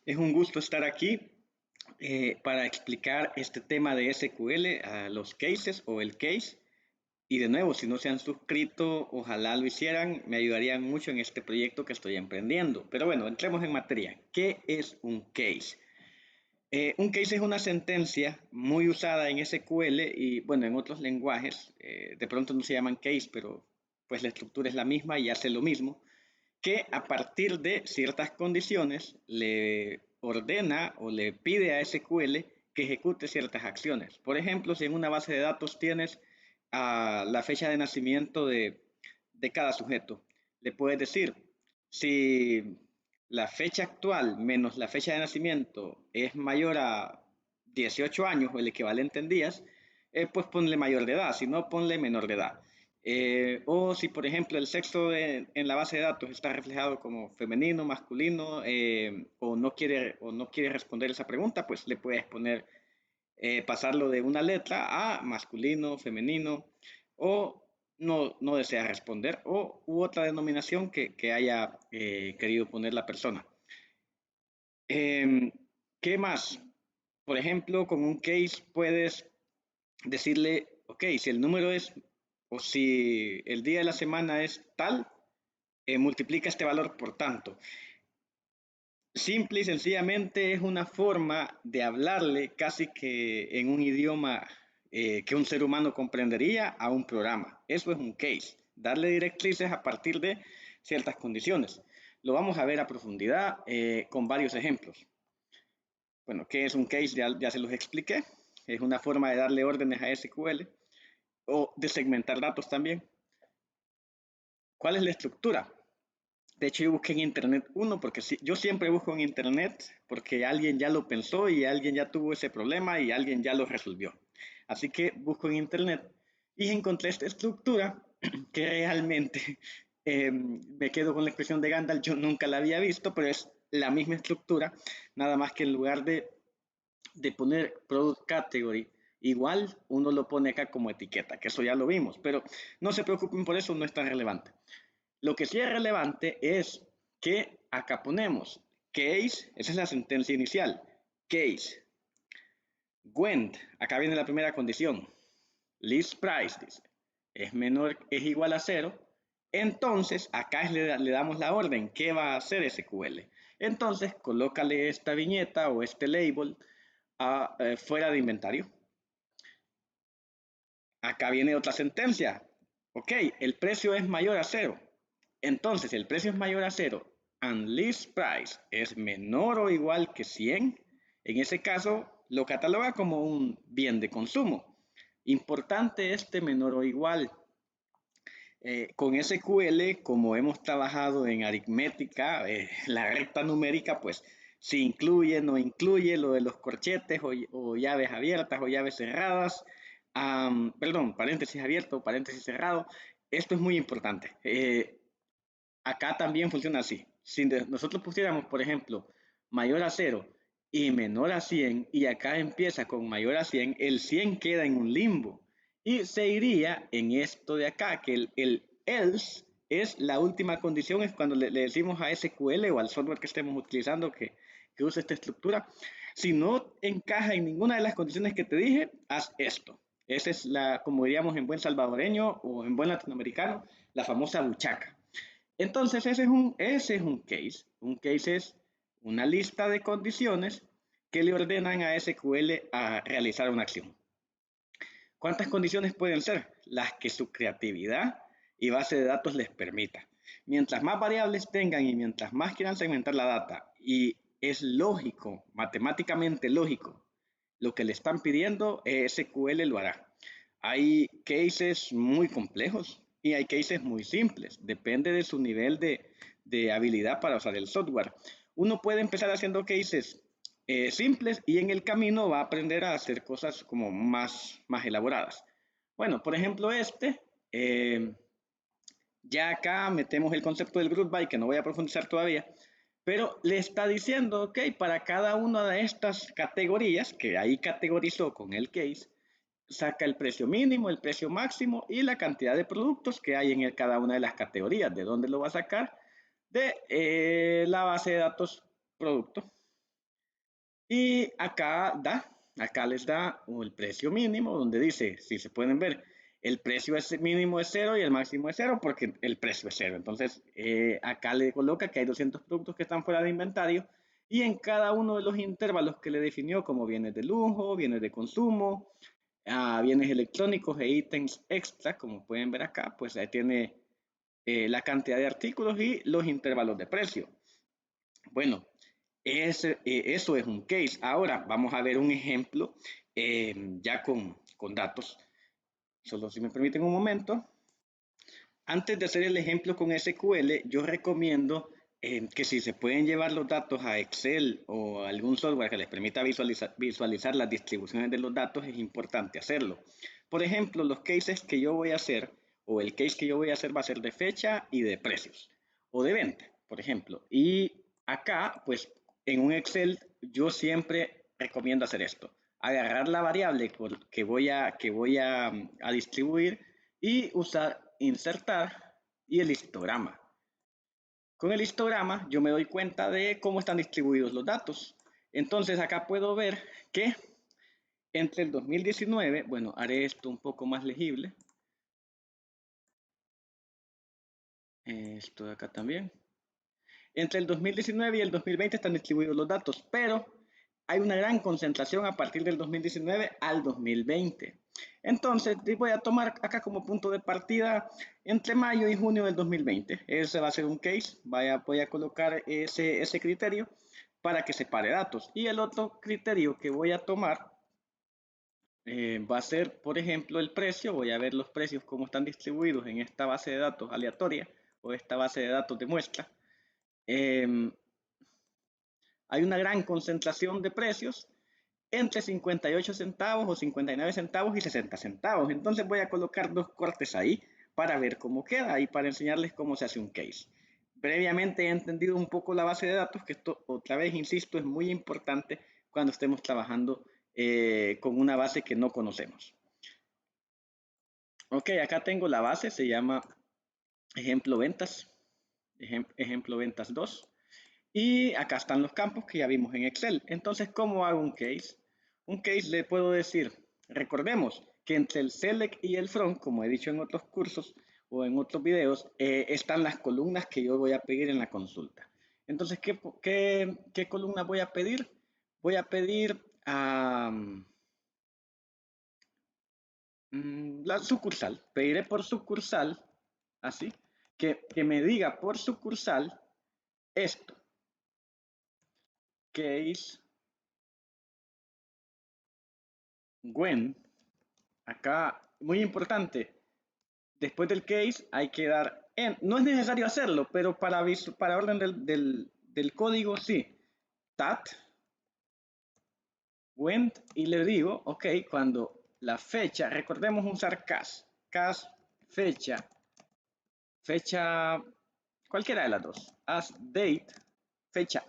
Es un gusto estar aquí para explicar este tema de SQL, a los cases o el case. Y de nuevo, si no se han suscrito, ojalá lo hicieran, me ayudarían mucho en este proyecto que estoy emprendiendo. Pero bueno, entremos en materia. ¿Qué es un case? Un case es una sentencia muy usada en SQL y bueno, en otros lenguajes, de pronto no se llaman case, pero pues la estructura es la misma y hace lo mismo que a partir de ciertas condiciones le ordena o le pide a SQL que ejecute ciertas acciones. Por ejemplo, si en una base de datos tienes la fecha de nacimiento de cada sujeto, le puedes decir, si la fecha actual menos la fecha de nacimiento es mayor a 18 años o el equivalente en días, pues ponle mayor de edad, si no, ponle menor de edad. O si, por ejemplo, el sexo en la base de datos está reflejado como femenino, masculino, o no quiere responder esa pregunta, pues le puedes poner, pasarlo de una letra a masculino, femenino, o no desea responder, o u otra denominación que haya querido poner la persona. ¿Qué más? Por ejemplo, con un case puedes decirle, ok, si el número es, o si el día de la semana es tal, multiplica este valor por tanto. Simple y sencillamente es una forma de hablarle casi que en un idioma que un ser humano comprendería a un programa. Eso es un case, darle directrices a partir de ciertas condiciones. Lo vamos a ver a profundidad con varios ejemplos. Bueno, ¿qué es un case? Ya se los expliqué. Es una forma de darle órdenes a SQL o de segmentar datos también. ¿Cuál es la estructura? De hecho, yo busqué en internet uno, porque yo siempre busco en internet porque alguien ya lo pensó y alguien ya tuvo ese problema y alguien ya lo resolvió. Así que busco en internet y encontré esta estructura que realmente me quedo con la expresión de Gandalf, yo nunca la había visto, pero es la misma estructura, nada más que en lugar de poner product category igual, uno lo pone acá como etiqueta, que eso ya lo vimos, pero no se preocupen por eso, no es tan relevante. Lo que sí es relevante es que acá ponemos case, esa es la sentencia inicial, case, when, acá viene la primera condición, list price, dice, es menor, es igual a cero, entonces acá le damos la orden, ¿qué va a hacer SQL? Entonces, colócale esta viñeta o este label fuera de inventario. Acá viene otra sentencia. Ok, el precio es mayor a cero. Entonces, el precio es mayor a cero and list price es menor o igual que 100. En ese caso, lo cataloga como un bien de consumo. Importante este menor o igual. Con SQL, como hemos trabajado en aritmética, la recta numérica, pues si incluye, no incluye lo de los corchetes o llaves abiertas o llaves cerradas, perdón, paréntesis abierto, paréntesis cerrado, esto es muy importante. Acá también funciona así. Si nosotros pusiéramos, por ejemplo, mayor a cero y menor a 100, y acá empieza con mayor a 100, el 100 queda en un limbo y se iría en esto de acá, que el else es la última condición, es cuando le decimos a SQL o al software que estemos utilizando que use esta estructura. Si no encaja en ninguna de las condiciones que te dije, haz esto. Esa es la, como diríamos en buen salvadoreño o en buen latinoamericano, la famosa buchaca. Entonces, ese es un case. Un case es una lista de condiciones que le ordenan a SQL a realizar una acción. ¿Cuántas condiciones pueden ser? Las que su creatividad y base de datos les permita. Mientras más variables tengan y mientras más quieran segmentar la data, y es lógico, matemáticamente lógico, lo que le están pidiendo, SQL lo hará. Hay cases muy complejos y hay cases muy simples. Depende de su nivel de habilidad para usar el software. Uno puede empezar haciendo cases simples y en el camino va a aprender a hacer cosas como más elaboradas. Bueno, por ejemplo ya acá metemos el concepto del group by que no voy a profundizar todavía, pero le está diciendo, ok, para cada una de estas categorías que ahí categorizó con el case, saca el precio mínimo, el precio máximo y la cantidad de productos que hay en cada una de las categorías. ¿De dónde lo va a sacar? De la base de datos producto. Y acá les da el precio mínimo, donde dice, si se pueden ver, el precio mínimo es 0 y el máximo es 0 porque el precio es 0. Entonces, acá le coloca que hay 200 productos que están fuera de inventario y en cada uno de los intervalos que le definió como bienes de lujo, bienes de consumo, bienes electrónicos e ítems extra, como pueden ver acá, pues ahí tiene la cantidad de artículos y los intervalos de precio. Bueno, eso es un case. Ahora vamos a ver un ejemplo ya con datos. Solo si me permiten un momento. Antes de hacer el ejemplo con SQL, yo recomiendo que si se pueden llevar los datos a Excel o algún software que les permita visualizar las distribuciones de los datos, es importante hacerlo. Por ejemplo, los cases que yo voy a hacer, o el case que yo voy a hacer va a ser de fecha y de precios, o de venta, por ejemplo. Y acá, pues en un Excel, yo siempre recomiendo hacer esto. Agarrar la variable que voy a distribuir y usar insertar y el histograma. Con el histograma yo me doy cuenta de cómo están distribuidos los datos. Entonces acá puedo ver que entre el 2019, bueno, haré esto un poco más legible. Esto de acá también. Entre el 2019 y el 2020 están distribuidos los datos, pero hay una gran concentración a partir del 2019 al 2020. Entonces, voy a tomar acá como punto de partida entre mayo y junio del 2020. Ese va a ser un case. Voy a colocar ese criterio para que separe datos. Y el otro criterio que voy a tomar va a ser, por ejemplo, el precio. Voy a ver los precios cómo están distribuidos en esta base de datos aleatoria o esta base de datos de muestra. Eh, Hay una gran concentración de precios entre 58 centavos o 59 centavos y 60 centavos. Entonces voy a colocar dos cortes ahí para ver cómo queda y para enseñarles cómo se hace un case. Previamente he entendido un poco la base de datos, que esto otra vez, insisto, es muy importante cuando estemos trabajando con una base que no conocemos. Ok, acá tengo la base, se llama ejemplo ventas, ejemplo ventas 2. Y acá están los campos que ya vimos en Excel. Entonces, ¿cómo hago un case? Un case le puedo decir, recordemos que entre el select y el from, como he dicho en otros cursos o en otros videos, están las columnas que yo voy a pedir en la consulta. Entonces, ¿qué columna voy a pedir? Voy a pedir la sucursal. Pediré por sucursal, así, que me diga por sucursal esto. Case when, acá, muy importante, después del case hay que dar en. No es necesario hacerlo, pero para orden del código sí. Tat, went, y le digo, ok, cuando la fecha, recordemos usar cas, fecha, cualquiera de las dos, as date, fecha,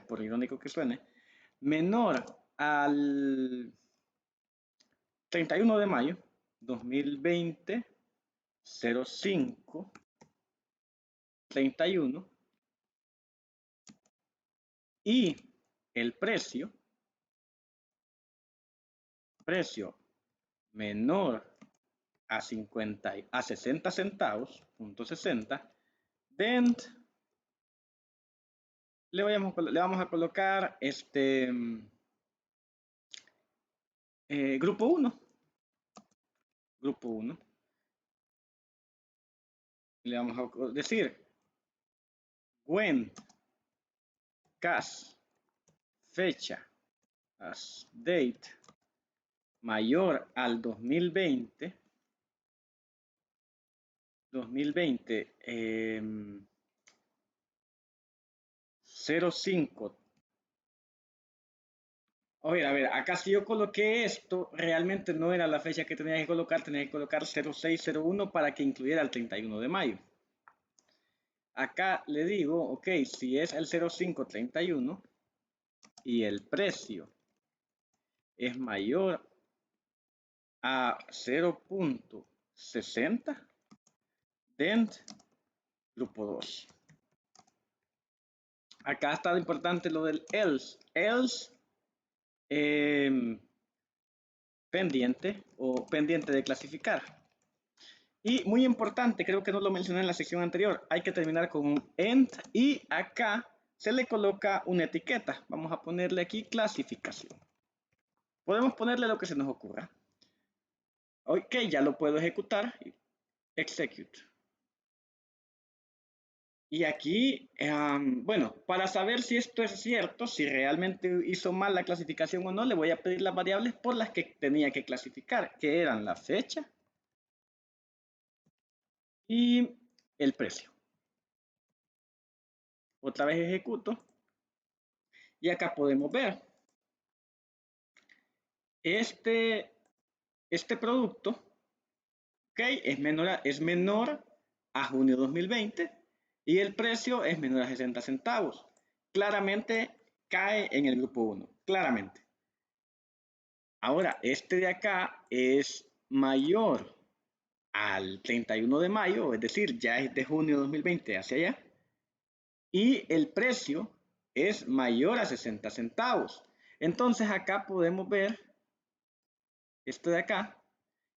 por irónico que suene, menor al 31 de mayo 2020, 05 31 y el precio menor a 60 centavos, punto 60, then le vamos a colocar grupo 1, grupo 1, le vamos a decir when cas fecha as date mayor al 2020 05. A ver, acá si yo coloqué esto, realmente no era la fecha que tenía que colocar 0601 para que incluyera el 31 de mayo. Acá le digo, ok, si es el 0531 y el precio es mayor a 0.60, then grupo 2. Acá está importante lo del else. Else pendiente o pendiente de clasificar. Y muy importante, creo que no lo mencioné en la sección anterior, hay que terminar con un end y acá se le coloca una etiqueta. Vamos a ponerle aquí clasificación. Podemos ponerle lo que se nos ocurra. Ok, ya lo puedo ejecutar. Execute. Y aquí, bueno, para saber si esto es cierto, si realmente hizo mal la clasificación o no, le voy a pedir las variables por las que tenía que clasificar, que eran la fecha y el precio. Otra vez ejecuto y acá podemos ver este, este producto, ok, es menor a junio 2020 y el precio es menor a 60 centavos. Claramente cae en el grupo 1, claramente. Ahora, este de acá es mayor al 31 de mayo, es decir, ya es de junio 2020 hacia allá, y el precio es mayor a 60 centavos. Entonces acá podemos ver esto de acá,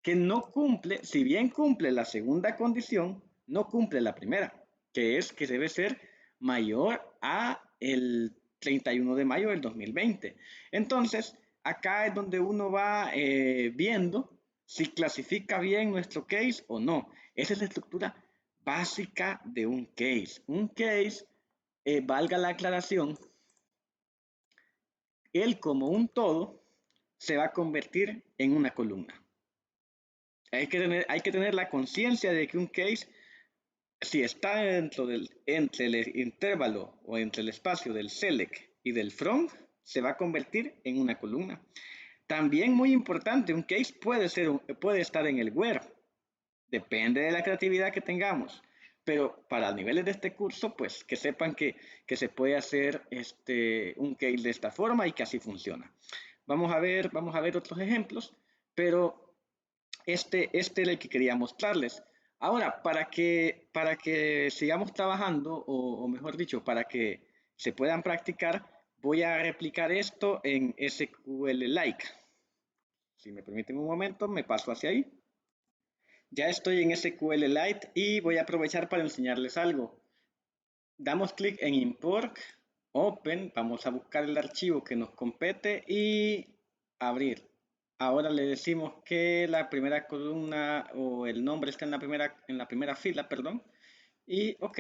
que no cumple, si bien cumple la segunda condición, no cumple la primera, que es que debe ser mayor a el 31 de mayo del 2020. Entonces, acá es donde uno va viendo si clasifica bien nuestro case o no. Esa es la estructura básica de un case. Un case, valga la aclaración, él como un todo se va a convertir en una columna. Hay que tener la conciencia de que un case, si está entre el intervalo o entre el espacio del select y del from, se va a convertir en una columna. También muy importante, un case puede estar en el where. Depende de la creatividad que tengamos. Pero para niveles de este curso, pues que sepan que se puede hacer un case de esta forma y que así funciona. Vamos a ver otros ejemplos, pero este era el que quería mostrarles. Ahora, para que sigamos trabajando, o mejor dicho, para que se puedan practicar, voy a replicar esto en SQLite. Si me permiten un momento, me paso hacia ahí. Ya estoy en SQLite y voy a aprovechar para enseñarles algo. Damos clic en Import, Open, vamos a buscar el archivo que nos compete y abrir. Ahora le decimos que la primera columna o el nombre está en la primera fila, perdón. Y ok.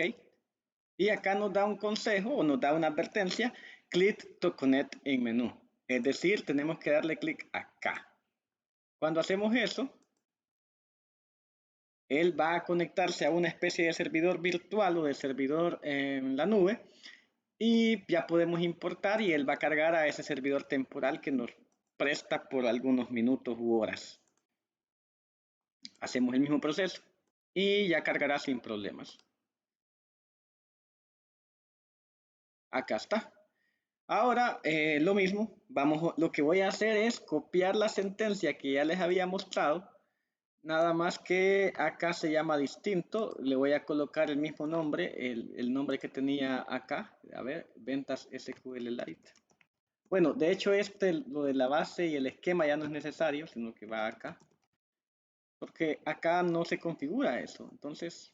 Y acá nos da un consejo o nos da una advertencia, click to connect en menú. Es decir, tenemos que darle clic acá. Cuando hacemos eso, él va a conectarse a una especie de servidor virtual o de servidor en la nube y ya podemos importar y él va a cargar a ese servidor temporal que nos presta por algunos minutos u horas. Hacemos el mismo proceso y ya cargará sin problemas. Acá está. Ahora lo mismo, lo que voy a hacer es copiar la sentencia que ya les había mostrado, nada más que acá se llama distinto, le voy a colocar el mismo nombre, el nombre que tenía acá, a ver, ventas SQLite. Bueno, de hecho lo de la base y el esquema ya no es necesario, sino que va acá, porque acá no se configura eso, entonces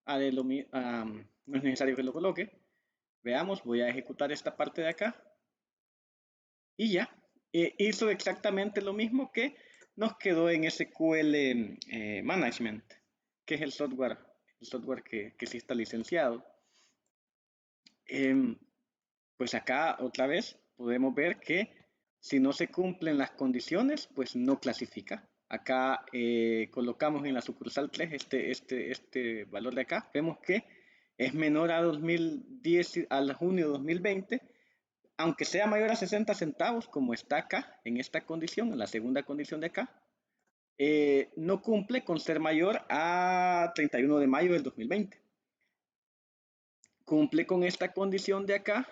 no es necesario que lo coloque. Veamos, voy a ejecutar esta parte de acá y ya. Hizo exactamente lo mismo que nos quedó en SQL Management, que es el software que sí está licenciado. Pues acá otra vez podemos ver que si no se cumplen las condiciones, pues no clasifica. Acá colocamos en la sucursal 3 este valor de acá. Vemos que es menor a 2010, al junio 2020, aunque sea mayor a 60 centavos, como está acá, en esta condición, en la segunda condición de acá, no cumple con ser mayor a 31 de mayo del 2020. Cumple con esta condición de acá,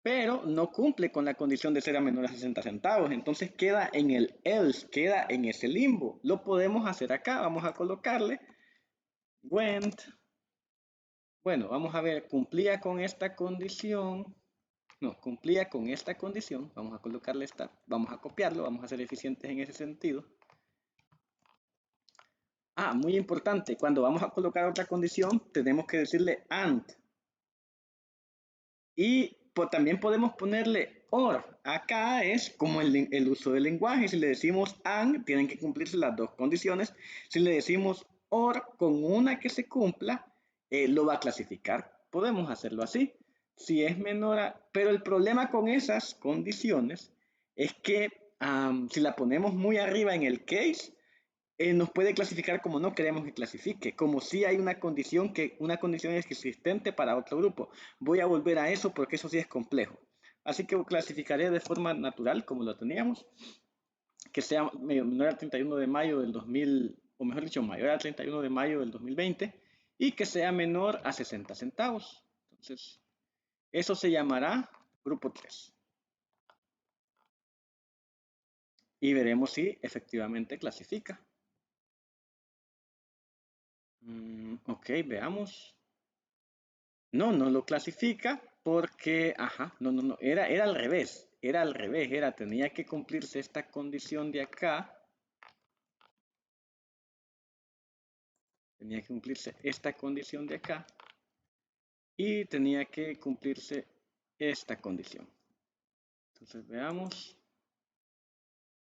pero no cumple con la condición de ser a menor a 60 centavos. Entonces queda en el else, queda en ese limbo. Lo podemos hacer acá. Vamos a colocarle went. Bueno, vamos a ver, cumplía con esta condición. No, cumplía con esta condición. Vamos a colocarle esta, vamos a copiarlo, vamos a ser eficientes en ese sentido. Muy importante, cuando vamos a colocar otra condición, tenemos que decirle AND. Y también podemos ponerle OR. Acá es como el uso del lenguaje. Si le decimos AND, tienen que cumplirse las dos condiciones. Si le decimos OR con una que se cumpla, lo va a clasificar. Podemos hacerlo así. Si es menor a... Pero el problema con esas condiciones es que si la ponemos muy arriba en el case, nos puede clasificar como no queremos que clasifique, como si hay una condición es existente para otro grupo. Voy a volver a eso porque eso sí es complejo. Así que clasificaré de forma natural, como lo teníamos, que sea menor al 31 de mayo del 2000, o mejor dicho, mayor al 31 de mayo del 2020, y que sea menor a 60 centavos. Entonces, eso se llamará grupo 3. Y veremos si efectivamente clasifica. Ok, veamos. No, no lo clasifica porque, no, era al revés, tenía que cumplirse esta condición de acá, tenía que cumplirse esta condición de acá y tenía que cumplirse esta condición. Entonces veamos,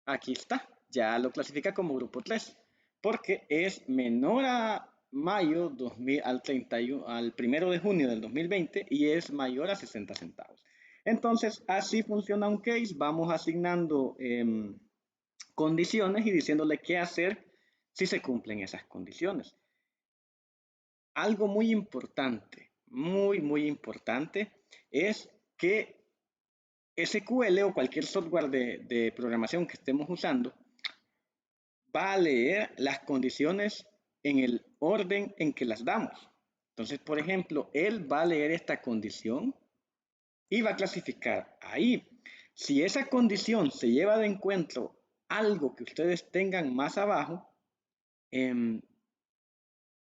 aquí está, ya lo clasifica como grupo 3, porque es menor a mayo 2000, al 31, al 1 de junio del 2020 y es mayor a 60 centavos. Entonces, así funciona un case. Vamos asignando condiciones y diciéndole qué hacer si se cumplen esas condiciones. Algo muy importante, muy importante, es que SQL o cualquier software de programación que estemos usando va a leer las condiciones en el orden en que las damos. Entonces, por ejemplo, él va a leer esta condición y va a clasificar ahí. Si esa condición se lleva de encuentro algo que ustedes tengan más abajo,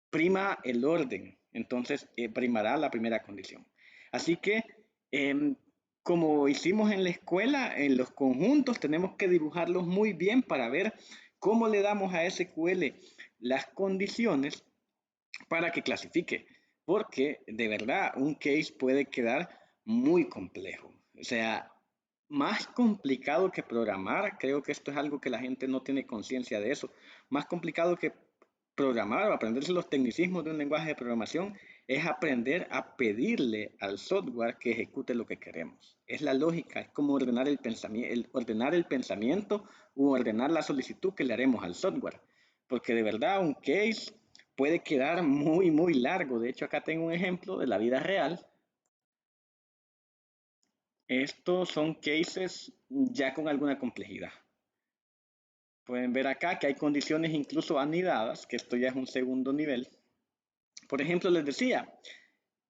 prima el orden, entonces primará la primera condición. Así que, como hicimos en la escuela, en los conjuntos tenemos que dibujarlos muy bien para ver cómo le damos a SQL las condiciones para que clasifique, porque de verdad un case puede quedar muy complejo. O sea, más complicado que programar, creo que esto es algo que la gente no tiene conciencia de eso, más complicado que programar o aprenderse los tecnicismos de un lenguaje de programación es aprender a pedirle al software que ejecute lo que queremos. Es la lógica, es como ordenar el pensamiento u ordenar la solicitud que le haremos al software. Porque de verdad un case puede quedar muy largo. De hecho, acá tengo un ejemplo de la vida real. Estos son cases ya con alguna complejidad. Pueden ver acá que hay condiciones incluso anidadas, que esto ya es un segundo nivel. Por ejemplo, les decía,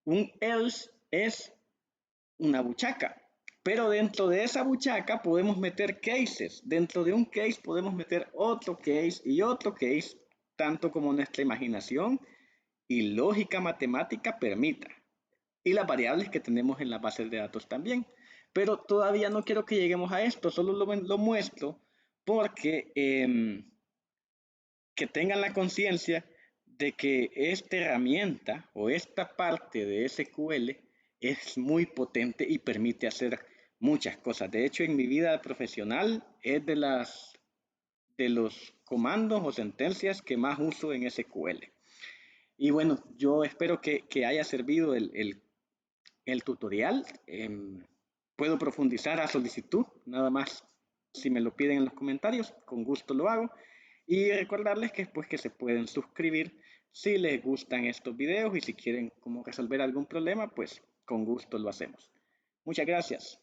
un else es una buchaca, pero dentro de esa buchaca podemos meter cases. Dentro de un case podemos meter otro case y otro case, tanto como nuestra imaginación y lógica matemática permita. Y las variables que tenemos en las bases de datos también. Pero todavía no quiero que lleguemos a esto, solo lo muestro porque que tengan la conciencia de que esta herramienta o esta parte de SQL es muy potente y permite hacer muchas cosas. De hecho, en mi vida profesional es de los comandos o sentencias que más uso en SQL. Y bueno, yo espero que haya servido el tutorial. Puedo profundizar a solicitud, nada más si me lo piden en los comentarios, con gusto lo hago. Y recordarles que, pues, que se pueden suscribir si les gustan estos videos y si quieren como resolver algún problema, pues con gusto lo hacemos. Muchas gracias.